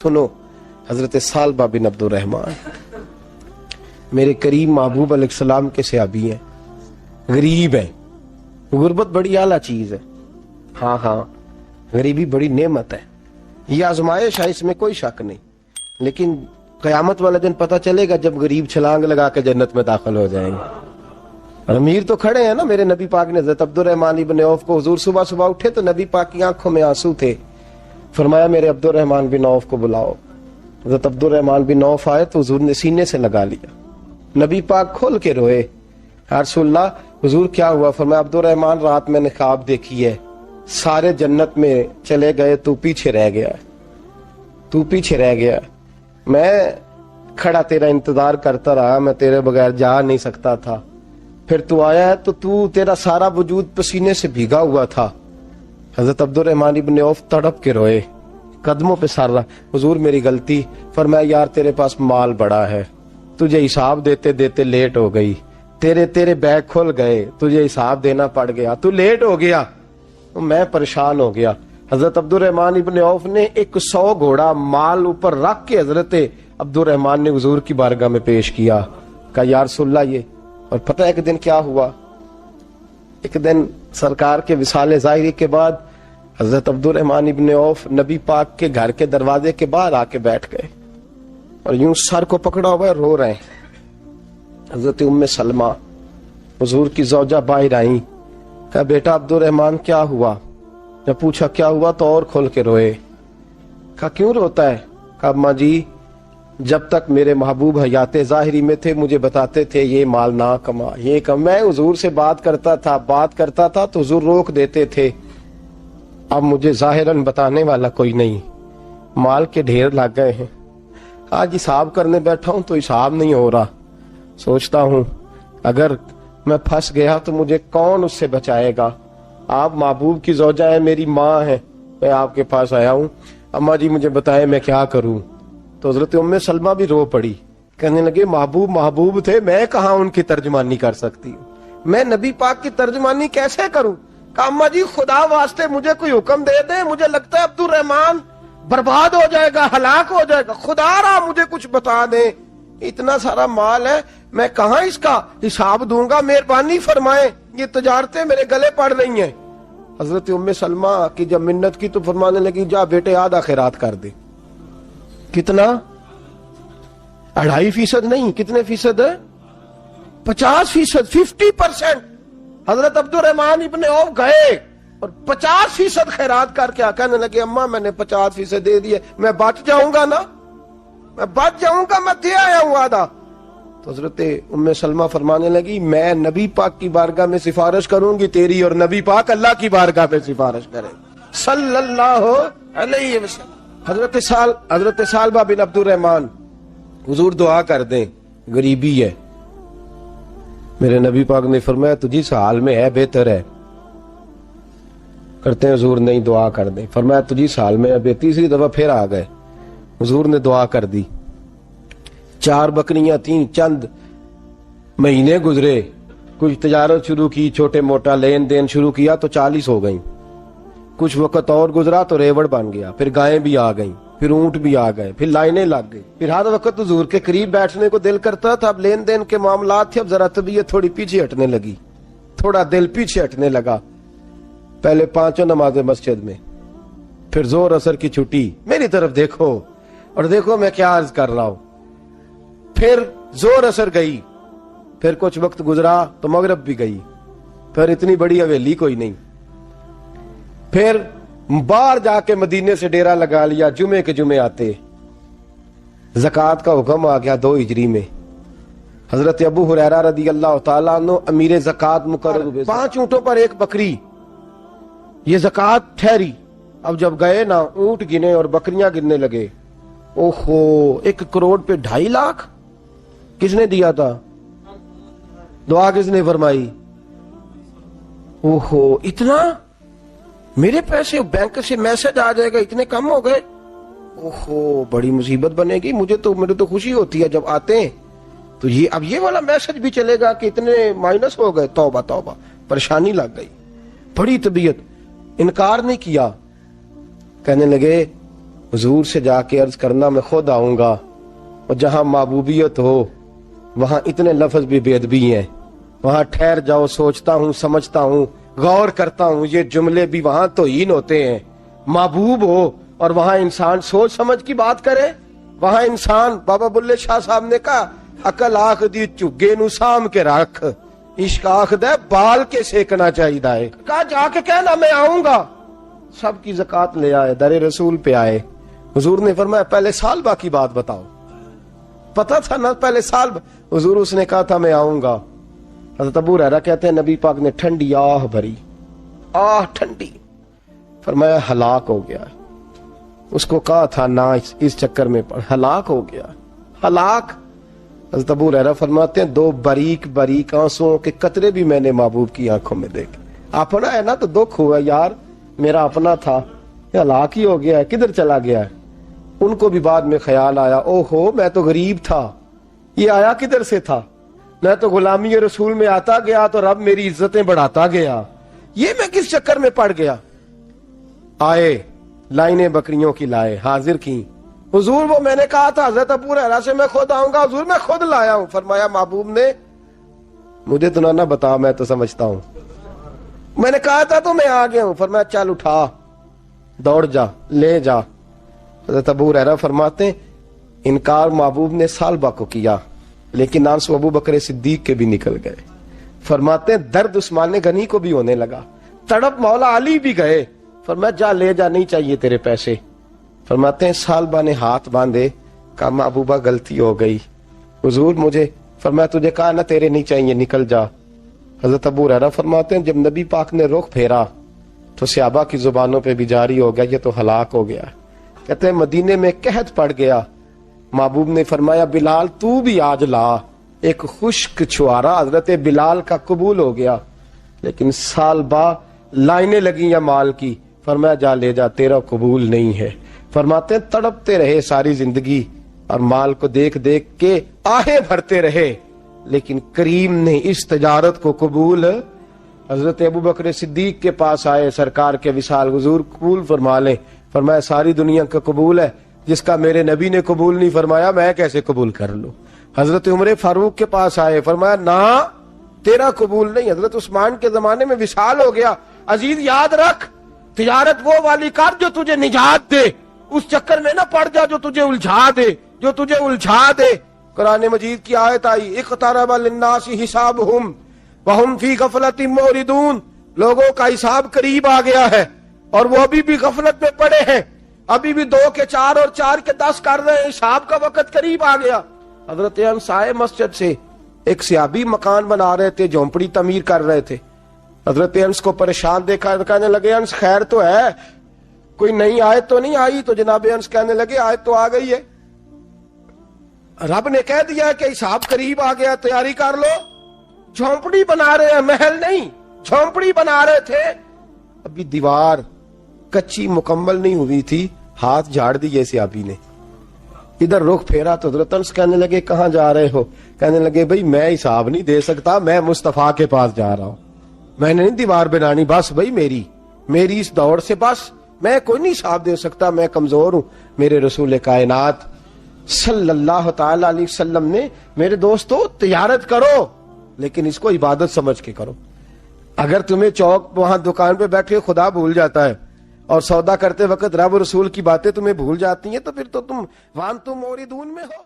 सुनो, हजरत सालबा बिन अब्दुर्रहमान मेरे करीम महबूब अलैहिस्सलाम के सहाबी हैं, गरीब हैं। गुर्बत बड़ी आला चीज है। हाँ हाँ, गरीबी बड़ी नेमत है, ये आजमाइश है, इसमें कोई शक नहीं। लेकिन कयामत वाले दिन पता चलेगा जब गरीब छलांग लगा के जन्नत में दाखिल हो जाएंगे। और अमीर तो खड़े हैं ना। मेरे नबी पाक ने हज़रत अब्दुर्रहमान इब्न औफ को, हुजूर सुबह सुबह उठे तो नबी पाक की आंखों में आंसू थे। फरमाया मेरे अब्दुर्रहमान बिन औफ को बुलाओ। हज़रत अब्दुर्रहमान बिन औफ आए तो हुजूर ने सीने से लगा लिया। नबी पाक खोल के रोए, या रसूलल्लाह हुजूर क्या हुआ? फरमाया अब्दुर्रहमान रात मैंने ख्वाब देखी है, सारे जन्नत में चले गए, तू पीछे रह गया, तू पीछे रह गया। मैं खड़ा तेरा इंतजार करता रहा, मैं तेरे बगैर जा नहीं सकता था। फिर तू आया है तो तू, तेरा सारा वजूद पसीने से भीगा हुआ था। हजरत अब्दुर्रहमान इब्न औफ तड़प के रोए, कदमों पे सर रहा, हुजूर मेरी गलती। फरमाया यार तेरे पास माल बड़ा है, तुझे हिसाब देते देते लेट हो गई, तेरे बैग खुल गए, तुझे हिसाब देना पड़ गया, तू लेट हो गया, तो मैं परेशान हो गया। हजरत अब्दुर्रहमान इब्न औफ ने 100 घोड़ा माल ऊपर रख के हजरत अब्दुर्रहमान ने हुजूर की बारगाह में पेश किया। कहा या रसूलल्लाह ये। और पता है एक दिन क्या हुआ? एक दिन सरकार के विसाले ज़ाहिरी के बाद हजरत अब्दुर्रहमान इब्न औफ नबी पाक के घर के दरवाजे के बाहर आके बैठ गए और यूं सर को पकड़ा हुआ है, रो रहे हैं। हजरत उम्मे सलमा हुजूर की ज़ौजा बाहर आई। कहा बेटा अब्दुर्रहमान क्या हुआ? जब पूछा क्या हुआ तो और खोल के रोए। कहा क्यों रोता है? कहा अम्मा जी जब तक मेरे महबूब हयात ज़ाहिरी में थे मुझे बताते थे ये माल ना कमा, ये कम। मैं हुजूर से बात करता था तो हुजूर रोक देते थे। अब मुझे ज़ाहिरन बताने वाला कोई नहीं, माल के ढेर लग गए हैं। आज हिसाब करने बैठा हूं तो हिसाब नहीं हो रहा। सोचता हूं अगर मैं फंस गया तो मुझे कौन उससे बचाएगा? आप महबूब की ज़ौजा है, मेरी माँ है, मैं आपके पास आया हूँ, अम्मा जी मुझे बताएं मैं क्या करूं? तो हजरत उम्मे सलमा भी रो पड़ी, कहने लगे महबूब महबूब थे, मैं कहाँ उनकी तर्जमानी कर सकती हूँ, मैं नबी पाक की तर्जमानी कैसे करूं? कहा अम्मा जी खुदा वास्ते मुझे कोई हुक्म दे दे, मुझे लगता है अब्दुर्रहमान बर्बाद हो जाएगा, हलाक हो जाएगा, खुदा रहा मुझे कुछ बता दे, इतना सारा माल है, मैं कहाँ इसका हिसाब दूंगा, मेहरबानी फरमाए, ये तजारतें मेरे गले पड़ रही हैं। हजरत उम्मे सलमा की जब मिन्नत की तो फरमाने लगी जा बेटे आधा खैरात कर दे। कितना? 2.5% नहीं, कितने फीसद है? 50%, 50%। हजरत अब्दुर्रहमान इब्न औफ गए और 50% खैरात करके कहने लगे अम्मा मैंने 50% दे दिए, मैं बच जाऊंगा ना, मैं बच जाऊंगा, मैं दे आया हूं आधा। तो हजरत उम्मे सलमा फरमाने लगी मैं नबी पाक की बारगाह में सिफारिश करूंगी तेरी, और नबी पाक अल्लाह की बारगाह में सिफारिश करें सल्लल्लाहु अलैहि वसल्लम। हजरत सालबा बिन अब्दुर्रहमान, हुजूर दुआ कर दें, गरीबी है। मेरे नबी पाक ने फरमाया तुझी इस हाल में है, बेहतर है। करते हैं हुजूर नहीं दुआ कर दें। फरमाया तुझी इस हाल में है। तीसरी दफा फिर आ गए, हुजूर ने दुआ कर दी। 4 बकरियां थीं, चंद महीने गुजरे, कुछ तजारत शुरू की, छोटे मोटा लेन देन शुरू किया तो 40 हो गई। कुछ वक्त और गुजरा तो रेवड़ बन गया, फिर गायें भी आ गईं, फिर ऊंट भी आ गए, फिर लाइनें लग गई। फिर हर वक्त हुजूर के करीब बैठने को दिल करता था। अब लेन देन के मामलात थे, अब जरा तबीयत थोड़ी पीछे हटने लगी, थोड़ा दिल पीछे हटने लगा। पहले 5 नमाजें मस्जिद में, फिर जोर असर की छुट्टी, मेरी तरफ देखो और देखो मैं क्या अर्ज कर रहा हूं। फिर जोर असर गई, फिर कुछ वक्त गुजरा तो मगरब भी गई, फिर इतनी बड़ी हवेली कोई नहीं। फिर बाहर जाके मदीने से डेरा लगा लिया, जुमे के जुमे आते। ज़कात का हुक्म आ गया 2 हिजरी में। हजरत अबू हुरैरा रदी अल्लाह तआला अन्हु अमीर ज़कात मुकर्रर हुए। 5 ऊंटों पर 1 बकरी, ये ज़कात ठहरी। अब जब गए ना, ऊंट गिने और बकरियां गिनने लगे। ओहो, 1 करोड़ पे 2.5 लाख किसने दिया था? दुआ किसने फरमाई? ओहो, इतना मेरे पैसे बैंक से मैसेज आ जाएगा, इतने कम हो गए। ओहो, बड़ी मुसीबत बनेगी। मुझे तो खुशी होती है जब आते हैं तो ये अब ये वाला मैसेज भी चलेगा कि इतने माइनस हो गए। तौबा तौबा, परेशानी लग गई, बड़ी तबीयत। इनकार नहीं किया, कहने लगे حضور سے جا کے عرض کرنا میں خود آؤں گا، اور جہاں محبوبیت ہو وہاں اتنے لفظ بھی بے ادبی ہیں، وہاں ٹھہر جاؤ، سوچتا ہوں، سمجھتا ہوں، غور کرتا ہوں، یہ جملے بھی وہاں توہین ہوتے ہیں۔ محبوب ہو اور وہاں انسان سوچ سمجھ کی بات کرے، وہاں انسان، بابا بلے شاہ صاحب نے کہا عقل آخ دی چگے نو سام کے رکھ، عشق آخ دے بال کے سیکنا چاہیے ہے۔ کہا جا کے کہنا میں آؤں گا۔ سب کی زکوٰۃ لے آئے، در رسول پہ آئے، حضور نے فرمایا پہلے سالبہ کی بات بتاؤ۔ پتہ تھا نا پہلے سال، حضور اس نے کہا تھا میں آؤں گا۔ حضرت ابو ہریرہ کہتے ہیں نبی پاک نے ٹھنڈی آہ بھری، آہ ٹھنڈی، فرمایا ہلاک ہو گیا۔ اس کو کہا تھا نہ اس چکر میں پڑ، ہلاک ہو گیا، ہلاک۔ حضرت ابو ہریرہ فرماتے ہیں دو باریک باریک آنسوؤں کے قطرے بھی میں نے محبوب کی آنکھوں میں دیکھے۔ اپنا ہے نا تو دکھ ہوا، یار میرا اپنا تھا، ہلاک ہی ہو گیا ہے، کدھر چلا گیا ہے۔ ان کو بھی بعد میں خیال آیا، او ہو میں تو غریب تھا، یہ آیا کدھر سے تھا، میں تو غلامی رسول میں آتا گیا تو رب میری عزتیں بڑھاتا گیا، یہ میں کس چکر میں پڑ گیا۔ آئے لائنیں بکریوں کی لائے، حاضر کی، حضور وہ میں نے کہا تھا حضرت ابو ہریرہ سے میں خود آؤں گا، حضور میں خود لایا ہوں۔ فرمایا محبوب نے مجھے تو نہ بتا، میں تو سمجھتا ہوں، میں نے کہا تھا تو میں آ گیا ہوں۔ فرمایا چل اٹھا، دوڑ جا، لے جا۔ حضرت ابو ہریرہ فرماتے ہیں انکار محبوب نے سالبہ کو کیا، لیکن آنسو ابو بکر صدیق کے بھی نکل گئے۔ فرماتے ہیں درد عثمان غنی کو بھی ہونے لگا، تڑپ مولا علی بھی گئے۔ فرمایا جا لے جا، نہیں چاہیے تیرے پیسے۔ فرماتے ہیں سالبہ نے ہاتھ باندھے، کہا محبوبہ غلطی ہو گئی، حضور مجھے، فرمایا تجھے کہا نہ تیرے نہیں چاہیے، نکل جا۔ حضرت ابو ہریرہ فرماتے ہیں جب نبی پاک نے رخ پھیرا تو صحابہ کی زبانوں پہ بھی جاری ہو گیا یہ تو ہلاک ہو گیا۔ کہتے ہیں مدینے میں قحط پڑ گیا، محبوب نے فرمایا بلال تو بھی آج لا، ایک خشک چھوارا حضرت بلال کا قبول ہو گیا۔ لیکن سالبہ لائنیں لگی یا مال کی، فرمایا جا لے جا، تیرا قبول نہیں ہے۔ فرماتے ہیں تڑپتے رہے ساری زندگی اور مال کو دیکھ دیکھ کے آہیں بھرتے رہے، لیکن کریم نے اس تجارت کو قبول۔ حضرت ابو بکر صدیق کے پاس آئے، سرکار کے وصال، حضور قبول فرما لیں۔ فرمایا ساری دنیا کا قبول ہے، جس کا میرے نبی نے قبول نہیں فرمایا میں کیسے قبول کر لوں۔ حضرت عمر فاروق کے پاس آئے، فرمایا نہ تیرا قبول نہیں۔ حضرت عثمان کے زمانے میں وصال ہو گیا۔ عزیز یاد رکھ، تجارت وہ والی کر جو تجھے نجات دے، اس چکر میں نہ پڑ جا جو تجھے الجھا دے۔ قرآن مجید کی آیت آئی اقترب للناس حسابہم وہم فی غفلۃ معرضون، لوگوں کا حساب قریب آ گیا ہے اور وہ ابھی بھی غفلت میں پڑے ہیں، ابھی بھی 2 کے 4 اور 4 کے 10 کر رہے ہیں، حساب کا وقت قریب آ گیا۔ حضرت انس آئے مسجد سے، ایک صحابی مکان بنا رہے تھے، جھونپڑی تعمیر کر رہے تھے۔ حضرت انس کو پریشان دیکھا، کہنے لگے انس خیر تو ہے، کوئی نئی آیت تو نہیں آئی؟ تو جناب انس کہنے لگے آیت تو آ گئی ہے، رب نے کہہ دیا کہ حساب قریب آ گیا، تیاری کر لو۔ جھونپڑی بنا رہے ہیں، محل نہیں، جھونپڑی بنا رہے تھے، ابھی دیوار کچی مکمل نہیں ہوئی تھی، ہاتھ جھاڑ دیے صحابی نے۔ ادھر رخ پھیرا تو حضرت انس کہنے لگے کہاں جا رہے ہو؟ کہنے لگے بھائی میں حساب نہیں دے سکتا، میں مصطفیٰ کے پاس جا رہا ہوں، میں نے نہیں دیوار بنانی، بس بھائی میری اس دوڑ سے بس میں کوئی نہیں حساب دے سکتا، میں کمزور ہوں۔ میرے رسول کائنات صلی اللہ تعالی علیہ وسلم نے میرے دوستو تجارت کرو لیکن اس کو عبادت سمجھ کے کرو۔ اگر تمہیں چوک وہاں دکان پہ بیٹھے خدا بھول جاتا ہے اور سودا کرتے وقت رب رسول کی باتیں تمہیں بھول جاتی ہیں تو پھر تو تم وانتم موردون میں ہو۔